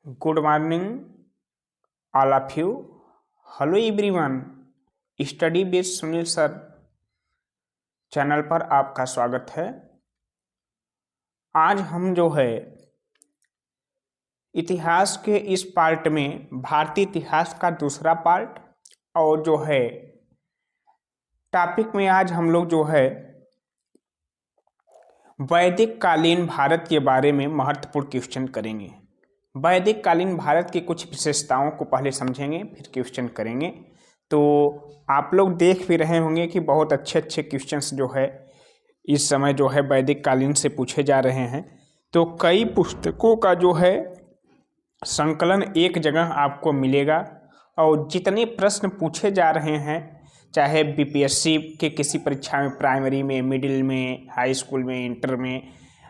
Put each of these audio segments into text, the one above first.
Good morning all of you. Hello everyone, study with Sunil sir channel पर आपका स्वागत है। आज हम जो है इतिहास के इस पार्ट में भारतीय इतिहास का दूसरा पार्ट और जो है टॉपिक में आज हम लोग जो है वैदिक कालीन भारत के बारे में महत्वपूर्ण क्वेश्चन करेंगे। वैदिक कालीन भारत की कुछ विशेषताओं को पहले समझेंगे, फिर क्वेश्चन करेंगे। तो आप लोग देख भी रहे होंगे कि बहुत अच्छे अच्छे क्वेश्चंस जो है इस समय जो है वैदिक कालीन से पूछे जा रहे हैं। तो कई पुस्तकों का जो है संकलन एक जगह आपको मिलेगा और जितने प्रश्न पूछे जा रहे हैं, चाहे बीपीएससी के किसी परीक्षा में, प्राइमरी में, मिडिल में, हाई स्कूल में, इंटर में,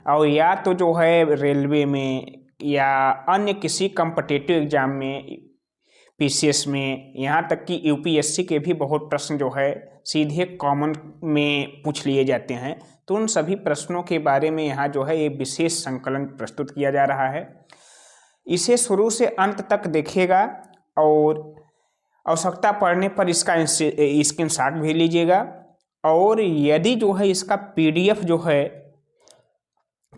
और या तो जो है रेलवे में या अन्य किसी कॉम्पिटिटिव एग्जाम में, पीसीएस में, यहाँ तक कि यूपीएससी के भी बहुत प्रश्न जो है सीधे कॉमन में पूछ लिए जाते हैं। तो उन सभी प्रश्नों के बारे में यहाँ जो है एक विशेष संकलन प्रस्तुत किया जा रहा है। इसे शुरू से अंत तक देखिएगा और आवश्यकता पड़ने पर इसका स्क्रीनशॉट भी लीजिएगा। और यदि जो है इसका पीडीएफ जो है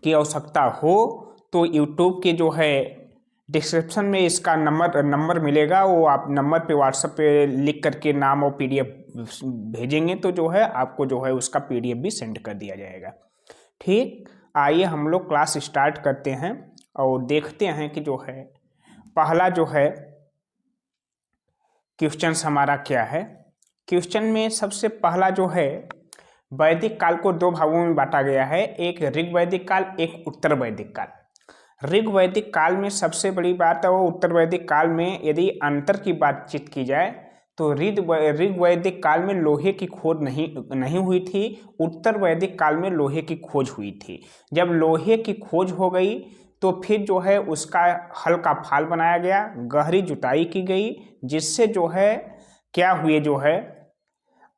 की आवश्यकता हो तो यूट्यूब के जो है डिस्क्रिप्शन में इसका नंबर मिलेगा, वो आप नंबर पे व्हाट्सएप पे लिख करके नाम और पीडीएफ भेजेंगे तो जो है आपको जो है उसका पीडीएफ भी सेंड कर दिया जाएगा। ठीक, आइए हम लोग क्लास स्टार्ट करते हैं और देखते हैं कि जो है पहला जो है क्वेश्चन हमारा क्या है। क्वेश्चन में सबसे पहला जो है वैदिक काल को दो भागों में बांटा गया है, एक ऋग वैदिक काल, एक उत्तर वैदिक काल। ऋग वैदिक काल में सबसे बड़ी बात है वो उत्तर वैदिक काल में यदि अंतर की बातचीत की जाए तो ऋग वैदिक काल में लोहे की खोज नहीं हुई थी, उत्तर वैदिक काल में लोहे की खोज हुई थी। जब लोहे की खोज हो गई तो फिर जो है उसका हल्का फाल बनाया गया, गहरी जुताई की गई, जिससे जो है क्या हुए जो है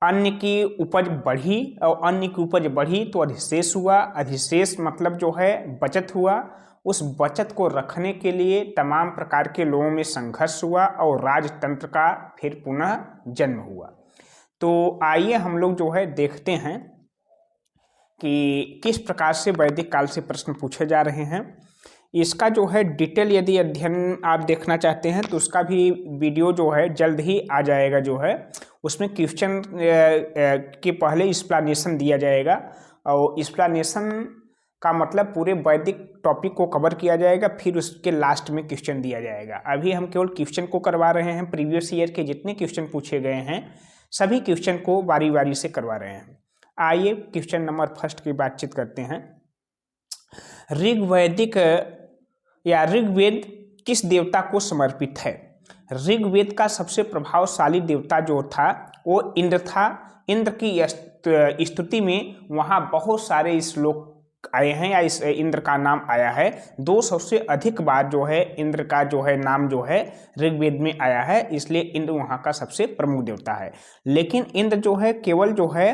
अन्न की उपज बढ़ी और अन्न की उपज बढ़ी तो अधिशेष हुआ। अधिशेष मतलब जो है बचत हुआ। उस बचत को रखने के लिए तमाम प्रकार के लोगों में संघर्ष हुआ और राजतंत्र का फिर पुनः जन्म हुआ। तो आइए हम लोग जो है देखते हैं कि किस प्रकार से वैदिक काल से प्रश्न पूछे जा रहे हैं। इसका जो है डिटेल यदि अध्ययन आप देखना चाहते हैं तो उसका भी वीडियो जो है जल्द ही आ जाएगा। जो है उसमें क्वेश्चन के पहले एक्सप्लेनेशन दिया जाएगा और एक्सप्लेनेशन का मतलब पूरे वैदिक टॉपिक को कवर किया जाएगा, फिर उसके लास्ट में क्वेश्चन दिया जाएगा। अभी हम केवल क्वेश्चन को करवा रहे हैं। प्रीवियस ईयर के जितने क्वेश्चन पूछे गए हैं सभी क्वेश्चन को बारी बारी से करवा रहे हैं। आइए क्वेश्चन नंबर फर्स्ट की बातचीत करते हैं। ऋग्वैदिक या ऋग्वेद किस देवता को समर्पित है? ऋग्वेद का सबसे प्रभावशाली देवता जो था वो इंद्र था। इंद्र की स्तुति में वहाँ बहुत सारे श्लोक आए हैं या इस इंद्र का नाम आया है। 200 से अधिक बार जो है इंद्र का जो है नाम जो है ऋग्वेद में आया है, इसलिए इंद्र वहाँ का सबसे प्रमुख देवता है। लेकिन इंद्र जो है केवल जो है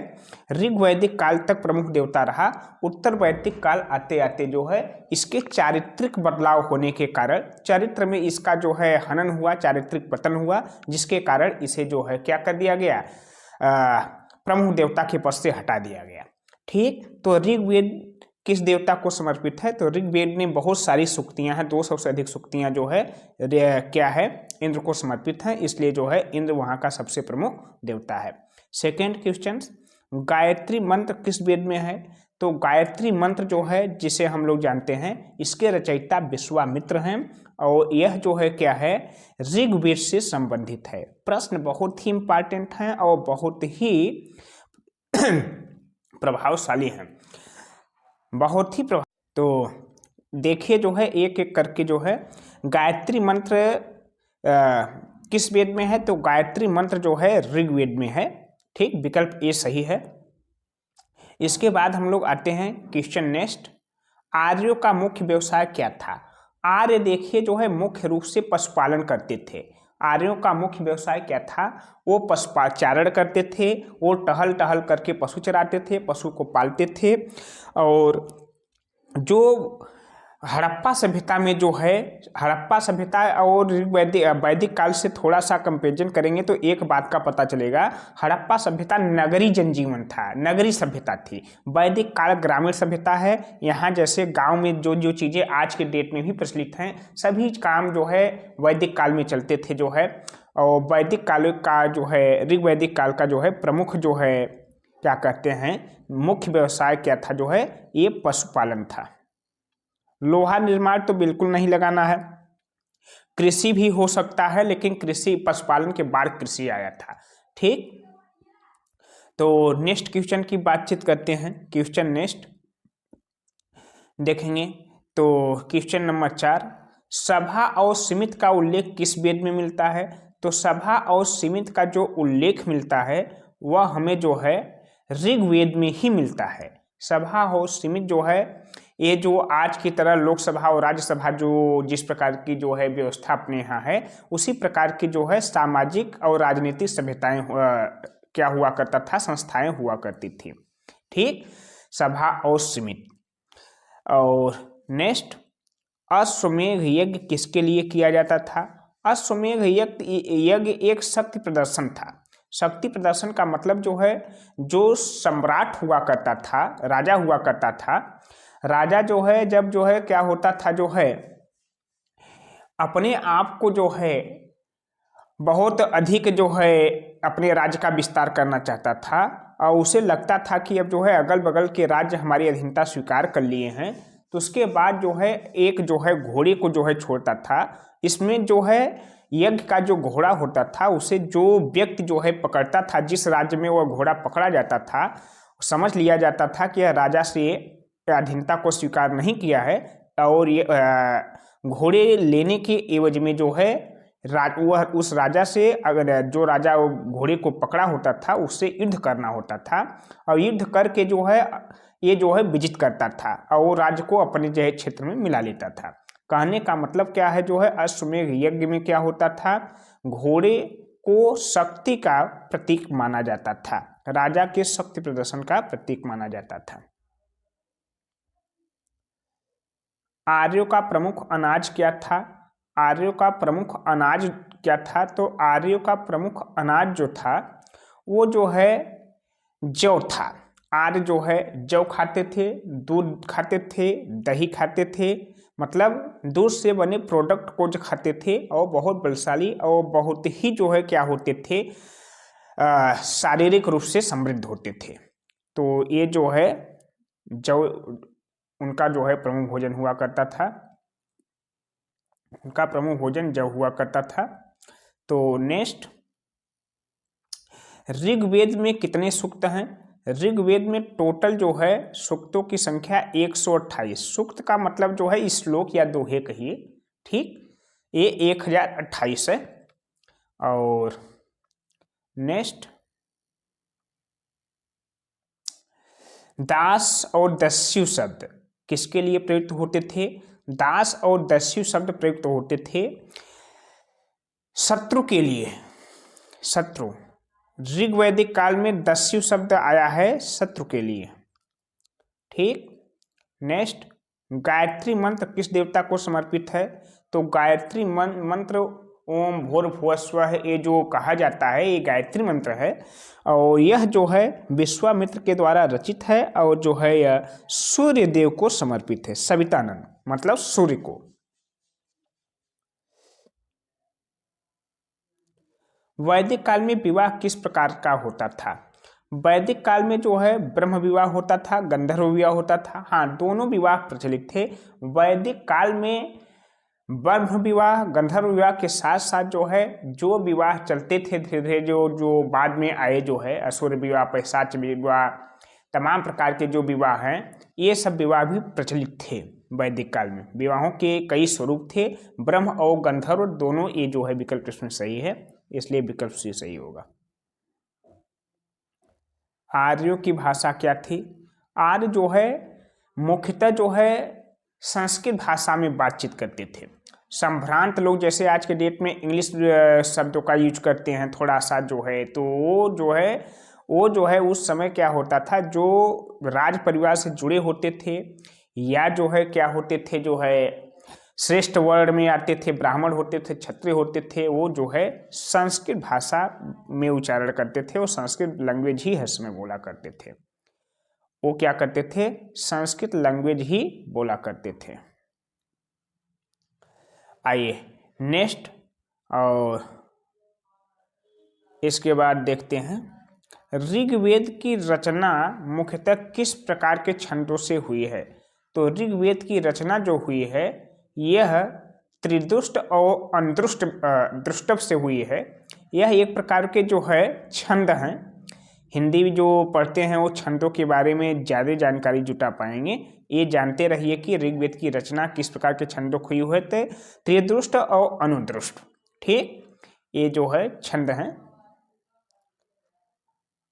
ऋग्वैदिक काल तक प्रमुख देवता रहा। उत्तर वैदिक काल आते आते जो है इसके चारित्रिक बदलाव होने के कारण चरित्र में इसका जो है हनन हुआ, चारित्रिक पतन हुआ, जिसके कारण इसे जो है क्या कर दिया गया, प्रमुख देवता के पद से हटा दिया गया। ठीक, तो ऋग्वेद किस देवता को समर्पित है? तो ऋग्वेद में बहुत सारी सूक्तियां हैं, 200 से अधिक सूक्तियां जो है क्या है, इंद्र को समर्पित हैं, इसलिए जो है इंद्र वहां का सबसे प्रमुख देवता है। सेकेंड क्वेश्चन, गायत्री मंत्र किस वेद में है? तो गायत्री मंत्र जो है जिसे हम लोग जानते हैं इसके रचयिता विश्वामित्र हैं और यह जो है क्या है, ऋग्वेद से संबंधित है। प्रश्न बहुत ही इंपॉर्टेंट हैं और बहुत ही प्रभावशाली हैं, बहुत ही प्रभाव। तो देखिए जो है एक एक करके जो है गायत्री मंत्र किस वेद में है? तो गायत्री मंत्र जो है ऋग्वेद में है। ठीक, विकल्प ए सही है। इसके बाद हम लोग आते हैं क्वेश्चन नेक्स्ट, आर्यों का मुख्य व्यवसाय क्या था? आर्य देखिए जो है मुख्य रूप से पशुपालन करते थे। आर्यों का मुख्य व्यवसाय क्या था? वो पशुचारण करते थे, वो टहल टहल करके पशु चराते थे, पशु को पालते थे और जो हड़प्पा सभ्यता में जो है, हड़प्पा सभ्यता और वैदिक काल से थोड़ा सा कंपेरिजन करेंगे तो एक बात का पता चलेगा, हड़प्पा सभ्यता नगरी जनजीवन था, नगरी सभ्यता थी। वैदिक काल ग्रामीण सभ्यता है। यहाँ जैसे गांव में जो जो चीज़ें आज के डेट में भी प्रचलित हैं, सभी काम जो है वैदिक काल में चलते थे जो है। और वैदिक काल का जो है, ऋग वैदिक काल का जो है प्रमुख जो है क्या कहते हैं, मुख्य व्यवसाय क्या था जो है, ये पशुपालन था। लोहा निर्माण तो बिल्कुल नहीं लगाना है। कृषि भी हो सकता है, लेकिन कृषि पशुपालन के बाद कृषि आया था। ठीक, तो नेक्स्ट क्वेश्चन की बातचीत करते हैं। क्वेश्चन नेक्स्ट देखेंगे तो क्वेश्चन नंबर 4, सभा और सीमित का उल्लेख किस वेद में मिलता है? तो सभा और सीमित का जो उल्लेख मिलता है वह हमें जो है ऋग्वेद में ही मिलता है। सभा और सीमित जो है, ये जो आज की तरह लोकसभा और राज्यसभा जो जिस प्रकार की जो है व्यवस्था अपने यहाँ है, उसी प्रकार की जो है सामाजिक और राजनीतिक सभ्यताएं क्या हुआ करता था, संस्थाएं हुआ करती थी। ठीक, सभा और सीमित। और नेक्स्ट, अश्वमेध यज्ञ किसके लिए किया जाता था? अश्वमेध यज्ञ एक शक्ति प्रदर्शन था। शक्ति प्रदर्शन का मतलब जो है, जो सम्राट हुआ करता था, राजा हुआ करता था, राजा जो है जब जो है क्या होता था जो है, अपने आप को जो है बहुत अधिक जो है अपने राज्य का विस्तार करना चाहता था, और उसे लगता था कि अब जो है अगल बगल के राज्य हमारी अधीनता स्वीकार कर लिए हैं, तो उसके बाद जो है एक जो है घोड़े को जो है छोड़ता था। इसमें जो है यज्ञ का जो घोड़ा होता था, उसे जो व्यक्ति जो है पकड़ता था, जिस राज्य में वह घोड़ा पकड़ा जाता था, समझ लिया जाता था कि यह राजा से अधीनता को स्वीकार नहीं किया है, और ये घोड़े लेने के एवज में जो है वह उस राजा से, अगर जो राजा घोड़े को पकड़ा होता था उससे युद्ध करना होता था, और युद्ध करके जो है ये जो है विजित करता था, और वो राज्य को अपने जो है क्षेत्र में मिला लेता था। कहने का मतलब क्या है, जो है अश्वमेध यज्ञ में क्या होता था, घोड़े को शक्ति का प्रतीक माना जाता था, राजा के शक्ति प्रदर्शन का प्रतीक माना जाता था। आर्यों का प्रमुख अनाज क्या था? आर्यों का प्रमुख अनाज क्या था? तो आर्यों का प्रमुख अनाज जो था वो जो है जौ था। आर्य जो है जौ खाते थे, दूध खाते थे, दही खाते थे, मतलब दूध से बने प्रोडक्ट को जो खाते थे, और बहुत बलशाली और बहुत ही जो है क्या होते थे, शारीरिक रूप से समृद्ध होते थे। तो ये जो है जौ उनका जो है प्रमुख भोजन हुआ करता था, उनका प्रमुख भोजन जौ हुआ करता था। तो नेक्स्ट, ऋग्वेद में कितने सूक्त हैं? ऋग्वेद में टोटल जो है सूक्तों की संख्या 128। सूक्त का मतलब जो है श्लोक या दोहे कहिए। ठीक, ये 1028 है। और नेक्स्ट, दास और दस्यु शब्द किसके लिए प्रयुक्त होते थे? दास और दस्यु शब्द प्रयुक्त होते थे शत्रु के लिए। शत्रु, ऋग्वैदिक काल में दस्यु शब्द आया है शत्रु के लिए। ठीक, नेक्स्ट, गायत्री मंत्र किस देवता को समर्पित है? तो गायत्री मंत्र ओम भूर्भुवः स्वः, ये जो कहा जाता है ये गायत्री मंत्र है, और यह जो है विश्वामित्र के द्वारा रचित है, और जो है यह सूर्य देव को समर्पित है। सवितानंद मतलब सूर्य को। वैदिक काल में विवाह किस प्रकार का होता था? वैदिक काल में जो है ब्रह्म विवाह होता था, गंधर्व विवाह होता था। हाँ, दोनों विवाह प्रचलित थे। वैदिक काल में ब्रह्म विवाह, गंधर्व विवाह के साथ साथ जो है जो विवाह चलते थे धीरे धीरे, जो बाद में आए जो है असुर विवाह, पैशाच विवाह, तमाम प्रकार के जो विवाह हैं, ये सब विवाह भी प्रचलित थे वैदिक काल में। विवाहों के कई स्वरूप थे, ब्रह्म और गंधर्व दोनों। ये जो है विकल्प इसमें सही है, इसलिए विकल्प सी सही होगा। आर्यों की भाषा क्या थी? आर्य जो है मुख्यतः जो है संस्कृत भाषा में बातचीत करते थे। संभ्रांत लोग जैसे आज के डेट में इंग्लिश शब्दों का यूज करते हैं थोड़ा सा जो है, तो वो जो है उस समय क्या होता था, जो राज परिवार से जुड़े होते थे या जो है क्या होते थे, जो है श्रेष्ठ वर्ण में आते थे, ब्राह्मण होते थे, क्षत्रिय होते थे, वो जो है संस्कृत भाषा में उच्चारण करते थे और संस्कृत लैंग्वेज ही हर्ष में बोला करते थे। वो क्या करते थे, संस्कृत लैंग्वेज ही बोला करते थे। आइए नेक्स्ट, और इसके बाद देखते हैं ऋग्वेद की रचना मुख्यतः किस प्रकार के छंदों से हुई है। तो ऋग्वेद की रचना जो हुई है यह त्रिदुष्ट और अंतुष्ट दृष्टव से हुई है। यह एक प्रकार के जो है छंद हैं। हिंदी जो पढ़ते हैं वो छंदों के बारे में ज़्यादा जानकारी जुटा पाएंगे। ये जानते रहिए कि ऋग्वेद की रचना किस प्रकार के छंदों हुई हुए थे, त्रिदुष्ट और अनुदृष्ट। ठीक, ये जो है छंद हैं।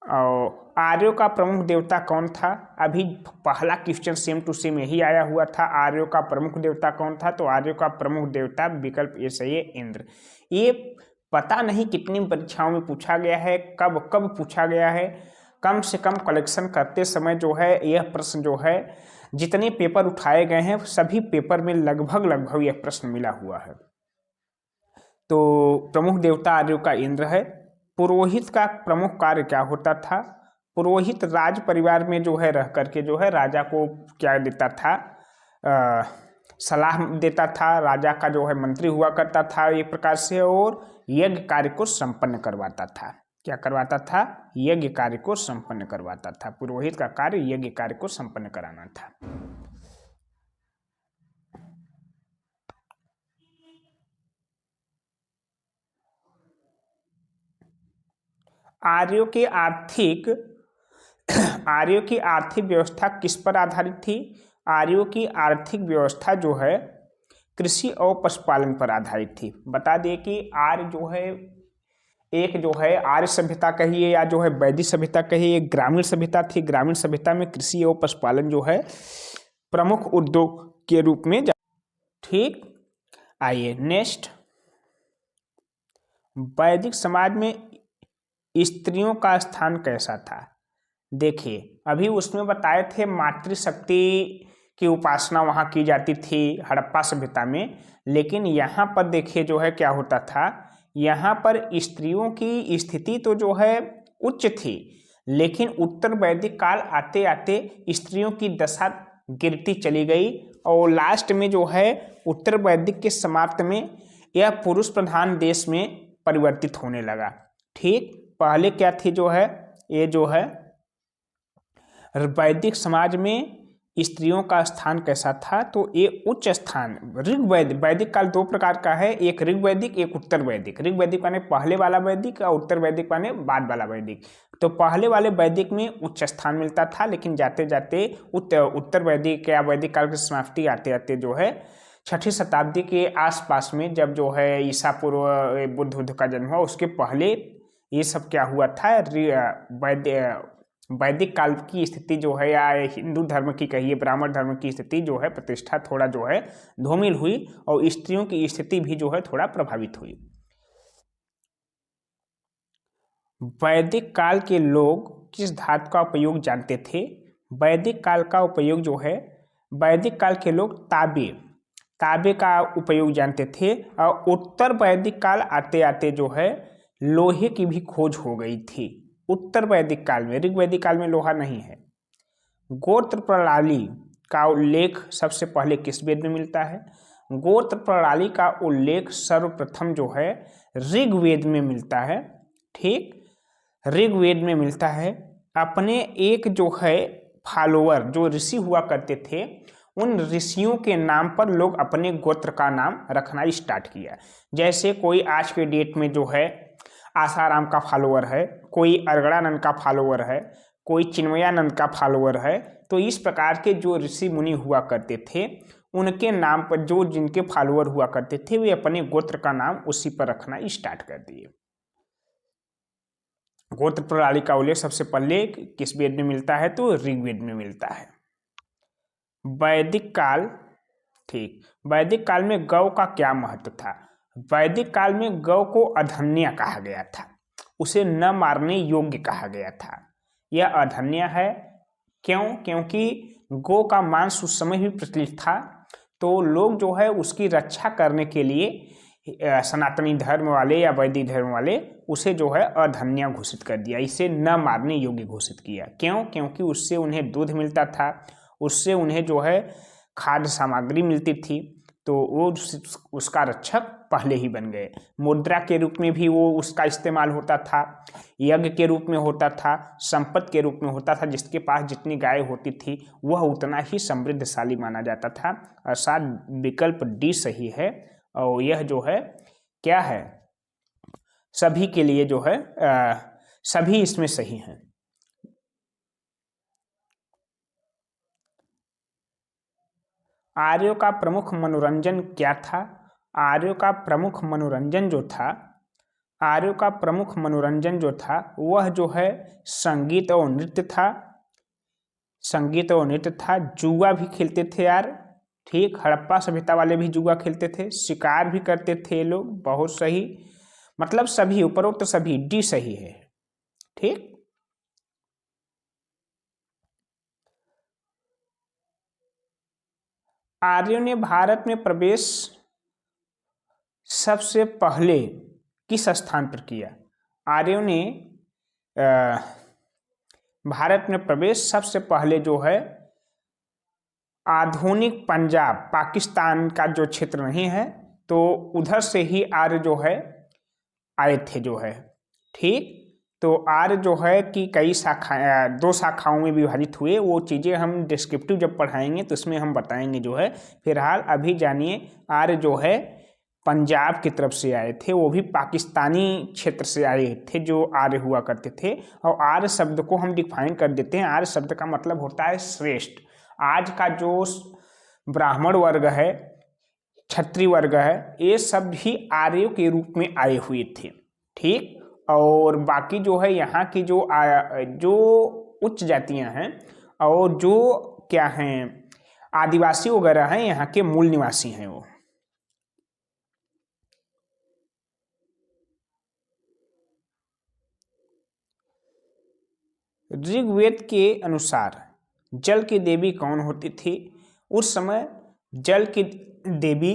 और आर्यों का प्रमुख देवता कौन था? अभी पहला क्वेश्चन सेम टू सेम यही आया हुआ था। आर्यों का प्रमुख देवता कौन था? तो आर्यों का प्रमुख देवता विकल्प ए सही है, इंद्र। ये पता नहीं कितनी परीक्षाओं में पूछा गया है, कब कब पूछा गया है। कम से कम कलेक्शन करते समय जो है यह प्रश्न जो है जितने पेपर उठाए गए हैं सभी पेपर में लगभग यह प्रश्न मिला हुआ है। तो प्रमुख देवता आर्यों का इंद्र है। पुरोहित का प्रमुख कार्य क्या होता था? पुरोहित राज परिवार में जो है रह करके जो है राजा को क्या देता था, सलाह देता था, राजा का जो है मंत्री हुआ करता था एक प्रकार से, और यज्ञ कार्य को संपन्न करवाता था। क्या करवाता था? यज्ञ कार्य को संपन्न करवाता था। पुरोहित का कार्य यज्ञ कार्य को संपन्न कराना था। आर्यों की आर्थिक व्यवस्था किस पर आधारित थी? आर्यों की आर्थिक व्यवस्था जो है कृषि और पशुपालन पर आधारित थी। बता दें कि आर्य जो है एक जो है आर्य सभ्यता कहिए या जो है वैदिक सभ्यता कहिए, एक ग्रामीण सभ्यता थी। ग्रामीण सभ्यता में कृषि और पशुपालन जो है प्रमुख उद्योग के रूप में। ठीक, आइए नेक्स्ट, वैदिक समाज में स्त्रियों का स्थान कैसा था? देखिए अभी उसमें बताए थे मातृशक्ति की उपासना वहाँ की जाती थी हड़प्पा सभ्यता में, लेकिन यहाँ पर देखिए जो है क्या होता था, यहाँ पर स्त्रियों की स्थिति तो जो है उच्च थी, लेकिन उत्तर वैदिक काल आते आते स्त्रियों की दशा गिरती चली गई और लास्ट में जो है उत्तर वैदिक के समाप्त में यह पुरुष प्रधान देश में परिवर्तित होने लगा। ठीक, पहले क्या थी जो है ये जो है वैदिक समाज में स्त्रियों का स्थान कैसा था? तो ये उच्च स्थान। वैदिक काल दो प्रकार का है, एक ऋग्वैदिक एक उत्तर वैदिक। ऋग्वैदिक माने पहले वाला वैदिक और उत्तर वैदिक माने बाद वाला वैदिक। तो पहले वाले वैदिक में उच्च स्थान मिलता था, लेकिन जाते जाते उत्तर वैदिक या वैदिक काल की समाप्ति आते आते जो है 6ठी शताब्दी के आसपास में, जब जो है ईसा पूर्व बुद्ध का जन्म हुआ, उसके पहले ये सब क्या हुआ था, वैदिक काल की स्थिति जो है या हिंदू धर्म की कहिए ब्राह्मण धर्म की स्थिति जो है प्रतिष्ठा थोड़ा जो है धूमिल हुई और स्त्रियों की स्थिति भी जो है थोड़ा प्रभावित हुई। वैदिक काल के लोग किस धातु का उपयोग जानते थे? वैदिक काल का उपयोग जो है वैदिक काल के लोग तांबे का उपयोग जानते थे, और उत्तर वैदिक काल आते आते जो है लोहे की भी खोज हो गई थी। उत्तर वैदिक काल में, ऋग्वैदिक काल में लोहा नहीं है। गोत्र प्रणाली का उल्लेख सबसे पहले किस वेद में मिलता है? गोत्र प्रणाली का उल्लेख सर्वप्रथम जो है ऋग्वेद में मिलता है। ठीक, ऋग्वेद में मिलता है। अपने एक जो है फॉलोअर जो ऋषि हुआ करते थे, उन ऋषियों के नाम पर लोग अपने गोत्र का नाम रखना स्टार्ट किया। जैसे कोई आज के डेट में जो है आसाराम का फॉलोअर है, कोई अरगड़ानंद का फॉलोअर है, कोई चिन्मयानंद का फॉलोअर है। तो इस प्रकार के जो ऋषि मुनि हुआ करते थे उनके नाम पर जो जिनके फॉलोअर हुआ करते थे वे अपने गोत्र का नाम उसी पर रखना स्टार्ट कर दिए। गोत्र प्रणाली का उल्लेख सबसे पहले किस वेद में मिलता है? तो ऋग्वेद में मिलता है। वैदिक काल, ठीक, वैदिक काल में गौ का क्या महत्व था? वैदिक काल में गौ को अधन्य कहा गया था, उसे न मारने योग्य कहा गया था। यह अधन्य है क्यों? क्योंकि गौ का मांस उस समय भी प्रचलित था, तो लोग जो है उसकी रक्षा करने के लिए सनातनी धर्म वाले या वैदिक धर्म वाले उसे जो है अधन्य घोषित कर दिया, इसे न मारने योग्य घोषित किया। क्यों? क्योंकि उससे उन्हें दूध मिलता था, उससे उन्हें जो है खाद्य सामग्री मिलती थी, तो वो उसका रक्षक पहले ही बन गए। मुद्रा के रूप में भी वो उसका इस्तेमाल होता था, यज्ञ के रूप में होता था, संपत्ति के रूप में होता था। जिसके पास जितनी गाय होती थी वह उतना ही समृद्धशाली माना जाता था। अर्थात विकल्प डी सही है, और यह जो है क्या है, सभी के लिए जो है सभी इसमें सही हैं। आर्यों का प्रमुख मनोरंजन क्या था? आर्यों का प्रमुख मनोरंजन जो था, आर्यों का प्रमुख मनोरंजन जो था वह जो है संगीत और नृत्य था। संगीत और नृत्य था। जुआ भी खेलते थे यार, ठीक, हड़प्पा सभ्यता वाले भी जुआ खेलते थे, शिकार भी करते थे ये लोग। बहुत सही, मतलब सभी उपरोक्त सभी, डी सही है। ठीक, आर्यों ने भारत में प्रवेश सबसे पहले किस स्थान पर किया? आर्यों ने भारत में प्रवेश सबसे पहले जो है आधुनिक पंजाब, पाकिस्तान का जो क्षेत्र नहीं है, तो उधर से ही आर्य जो है आए थे जो है। ठीक, तो आर्य जो है कि कई दो शाखाओं में विभाजित हुए। वो चीज़ें हम डिस्क्रिप्टिव जब पढ़ाएंगे तो इसमें हम बताएंगे जो है। फिलहाल अभी जानिए, आर्य जो है पंजाब की तरफ से आए थे, वो भी पाकिस्तानी क्षेत्र से आए थे जो आर्य हुआ करते थे। और आर्य शब्द को हम डिफाइन कर देते हैं। आर्य शब्द का मतलब होता है श्रेष्ठ। आज का जो ब्राह्मण वर्ग है, क्षत्रिय वर्ग है, ये सब भी आर्यों के रूप में आए हुए थे। ठीक, और बाकी जो है यहाँ की जो उच्च जातियाँ हैं और जो क्या हैं आदिवासी वगैरह हैं, यहाँ के मूल निवासी हैं वो। ऋग्वेद के अनुसार जल की देवी कौन होती थी? उस समय जल की देवी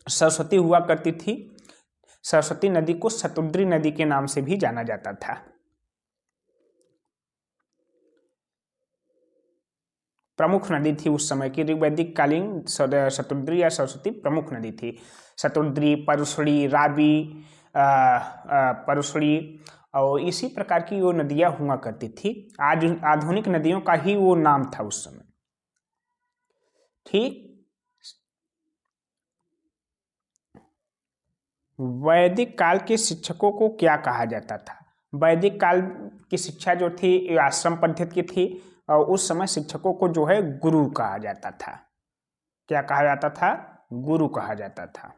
सरस्वती हुआ करती थी। सरस्वती नदी को शतुद्री नदी के नाम से भी जाना जाता था। प्रमुख नदी थी उस समय की, ऋग्वैदिक कालीन शतुद्री या सरस्वती प्रमुख नदी थी। शतुद्री, परशुड़ी, रावी, परशुड़ी और इसी प्रकार की वो नदियां हुआ करती थी। आज आधुनिक नदियों का ही वो नाम था उस समय। ठीक, वैदिक काल के शिक्षकों को क्या कहा जाता था? वैदिक काल की शिक्षा जो थी आश्रम पद्धति की थी, और उस समय शिक्षकों को जो है गुरु कहा जाता था। क्या कहा जाता था? गुरु कहा जाता था।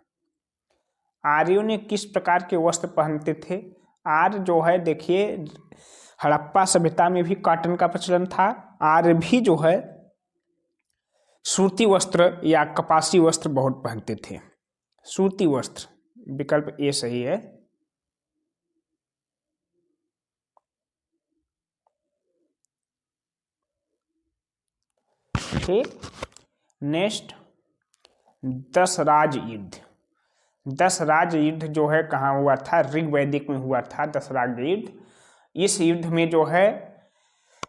आर्यों ने किस प्रकार के वस्त्र पहनते थे? आर्य जो है देखिए, हड़प्पा सभ्यता में भी कॉटन का प्रचलन था। आर्य भी जो है सूती वस्त्र या कपासी वस्त्र बहुत पहनते थे। सूती वस्त्र, विकल्प ए सही है। ठीक, नेक्स्ट, दशराज युद्ध। दशराज युद्ध जो है कहाँ हुआ था? ऋग्वैदिक में हुआ था दशराज युद्ध। इस युद्ध में जो है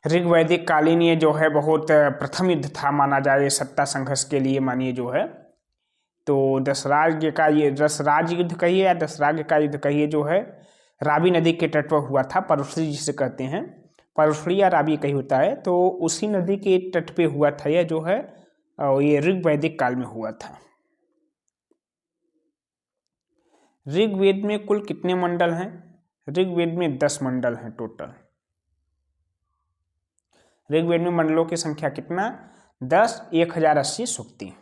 ऋग्वैदिक कालीन ये जो है बहुत प्रथम युद्ध था माना जाए सत्ता संघर्ष के लिए, मानिए जो है। तो दशराज युद्ध कहिए या दशराज का युद्ध कहिए, जो है रावी नदी के तट पर हुआ था। परशुड़ी जिसे कहते हैं, परशुड़ी या रावी कहीं होता है, तो उसी नदी के तट पे हुआ था यह जो है, और ये ऋग्वैदिक काल में हुआ था। ऋग्वेद में कुल कितने मंडल हैं? ऋग्वेद में 10 मंडल हैं टोटल। ऋग्वेद में मंडलों की संख्या कितना? 10, 1080 सूक्ति।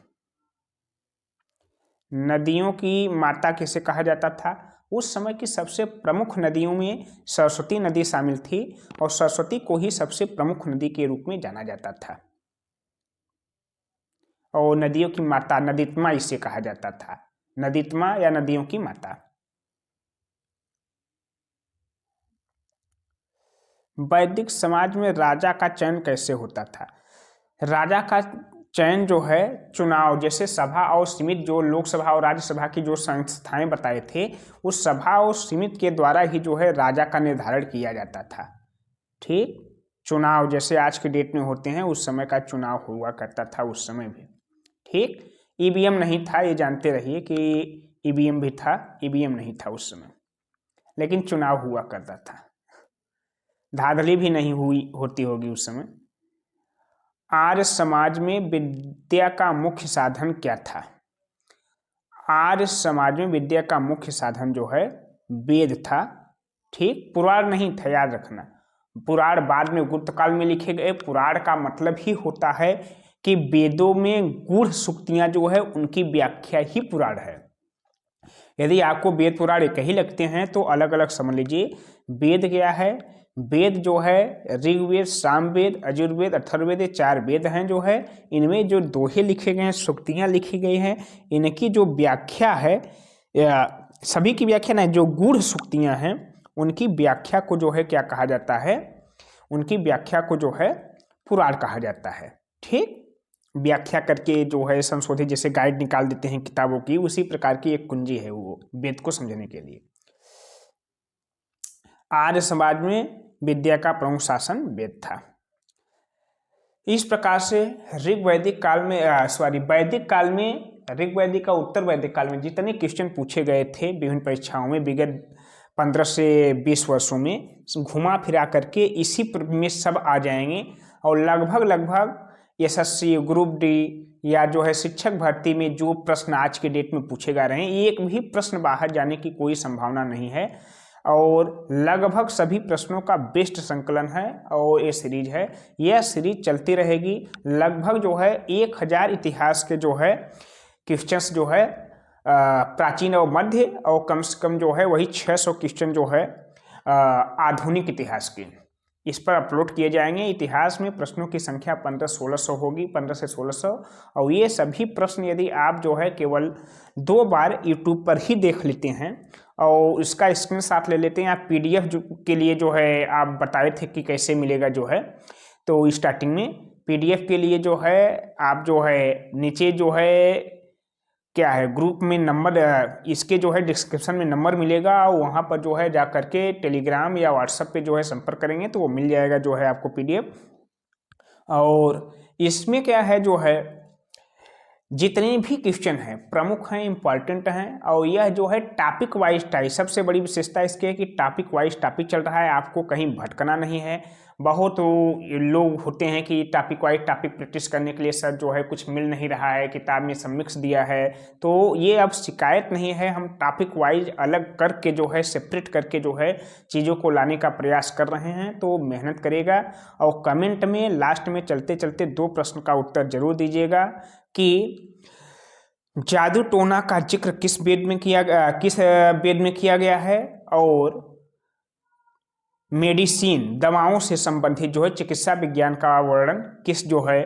नदियों की माता किसे कहा जाता था? उस समय की सबसे प्रमुख नदियों में सरस्वती नदी शामिल थी, और सरस्वती को ही सबसे प्रमुख नदी के रूप में जाना जाता था। और नदियों की माता नदीत्मा इसे कहा जाता था, नदीत्मा या नदियों की माता। वैदिक समाज में राजा का चयन कैसे होता था? राजा का चयन जो है चुनाव, जैसे सभा और समिति, जो लोकसभा और राज्यसभा की जो संस्थाएं बताए थे, उस सभा और समिति के द्वारा ही जो है राजा का निर्धारण किया जाता था। ठीक, चुनाव जैसे आज के डेट में होते हैं, उस समय का चुनाव हुआ करता था उस समय भी। ठीक, ईवीएम नहीं था, ये जानते रहिए कि ईवीएम भी था, ईवीएम नहीं था उस समय, लेकिन चुनाव हुआ करता था। धांधली भी नहीं होती होगी उस समय। आर्य समाज में विद्या का मुख्य साधन क्या था? आर्य समाज में विद्या का मुख्य साधन जो है वेद था। ठीक, पुराण नहीं था, याद रखना। पुराण बाद में गुप्तकाल में लिखे गए। पुराण का मतलब ही होता है कि वेदों में गूढ़ सूक्तियां जो है उनकी व्याख्या ही पुराण है। यदि आपको वेद पुराण एक ही लगते हैं तो अलग अलग समझ लीजिए। वेद क्या है? वेद जो है ऋग्वेद, सामवेद, यजुर्वेद, अथर्ववेद, ये 4 वेद हैं जो है। इनमें जो दोहे लिखे गए हैं, सूक्तियाँ लिखी गई हैं, इनकी जो व्याख्या है, सभी की व्याख्या नहीं, जो गूढ़ सूक्तियाँ हैं उनकी व्याख्या को जो है क्या कहा जाता है? उनकी व्याख्या को जो है पुराण कहा जाता है। ठीक, व्याख्या करके जो है संशोधित, जैसे गाइड निकाल देते हैं किताबों की, उसी प्रकार की एक कुंजी है वो वेद को समझने के लिए। आर्य समाज में विद्या का प्रमुख शासन वेद था। इस प्रकार से वैदिक काल में ऋग्वैदिक और उत्तर वैदिक काल में जितने क्वेश्चन पूछे गए थे विभिन्न परीक्षाओं में विगत 15 से 20 वर्षों में, घुमा फिरा करके इसी में सब आ जाएंगे। और लगभग एसएससी, ग्रुप डी या जो है शिक्षक भर्ती में जो प्रश्न आज के डेट में पूछे जा रहे हैं, एक भी प्रश्न बाहर जाने की कोई संभावना नहीं है। और लगभग सभी प्रश्नों का बेस्ट संकलन है और ये सीरीज है। यह सीरीज चलती रहेगी। लगभग जो है 1000 इतिहास के जो है क्वेश्चंस जो है प्राचीन और मध्य, और कम से कम जो है वही 600 क्वेश्चन जो है आधुनिक इतिहास के, इस पर अपलोड किए जाएंगे। इतिहास में प्रश्नों की संख्या 1500-1600 होगी, 15 से 1600। और ये सभी प्रश्न यदि आप जो है केवल 2 बार यूट्यूब पर ही देख लेते हैं और इसका स्क्रीनशॉट ले लेते हैं, आप पीडीएफ के लिए जो है आप बताए थे कि कैसे मिलेगा जो है, तो स्टार्टिंग में पीडीएफ के लिए जो है आप जो है नीचे जो है क्या है ग्रुप में नंबर, इसके जो है डिस्क्रिप्शन में नंबर मिलेगा, और वहाँ पर जो है जा करके टेलीग्राम या व्हाट्सएप पे जो है संपर्क करेंगे तो वो मिल जाएगा जो है आपको पीडीएफ। और इसमें क्या है जो है जितने भी क्वेश्चन हैं प्रमुख हैं, इम्पॉर्टेंट हैं, और यह जो है टॉपिक वाइज टाइप, सबसे बड़ी विशेषता इसकी है कि टॉपिक वाइज टॉपिक चल रहा है, आपको कहीं भटकना नहीं है। बहुत लोग होते हैं कि टॉपिक वाइज टॉपिक प्रैक्टिस करने के लिए सर जो है कुछ मिल नहीं रहा है, किताब में सब मिक्स दिया है, तो ये अब शिकायत नहीं है। हम टॉपिक वाइज अलग करके जो है सेपरेट करके जो है चीज़ों को लाने का प्रयास कर रहे हैं, तो मेहनत करेगा। और कमेंट में लास्ट में चलते चलते 2 प्रश्न का उत्तर जरूर दीजिएगा कि जादू टोना का जिक्र किस वेद में किया गया है, और मेडिसिन दवाओं से संबंधित जो है चिकित्सा विज्ञान का वर्णन किस जो है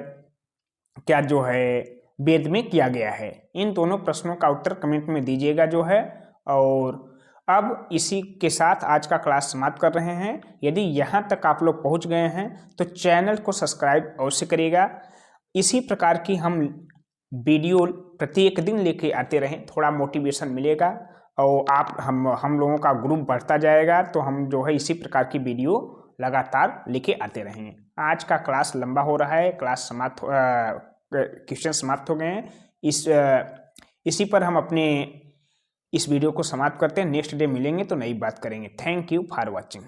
क्या जो है वेद में किया गया है। इन दोनों प्रश्नों का उत्तर कमेंट में दीजिएगा जो है। और अब इसी के साथ आज का क्लास समाप्त कर रहे हैं। यदि यहाँ तक आप लोग पहुँच गए हैं तो चैनल को सब्सक्राइब अवश्य करिएगा। इसी प्रकार की हम वीडियो प्रत्येक दिन लेके आते रहें, थोड़ा मोटिवेशन मिलेगा और आप हम लोगों का ग्रुप बढ़ता जाएगा, तो हम जो है इसी प्रकार की वीडियो लगातार लेके आते रहेंगे। आज का क्लास लंबा हो रहा है, क्वेश्चन समाप्त हो गए हैं। इसी पर हम अपने इस वीडियो को समाप्त करते हैं। नेक्स्ट डे मिलेंगे तो नई बात करेंगे। Thank you for watching.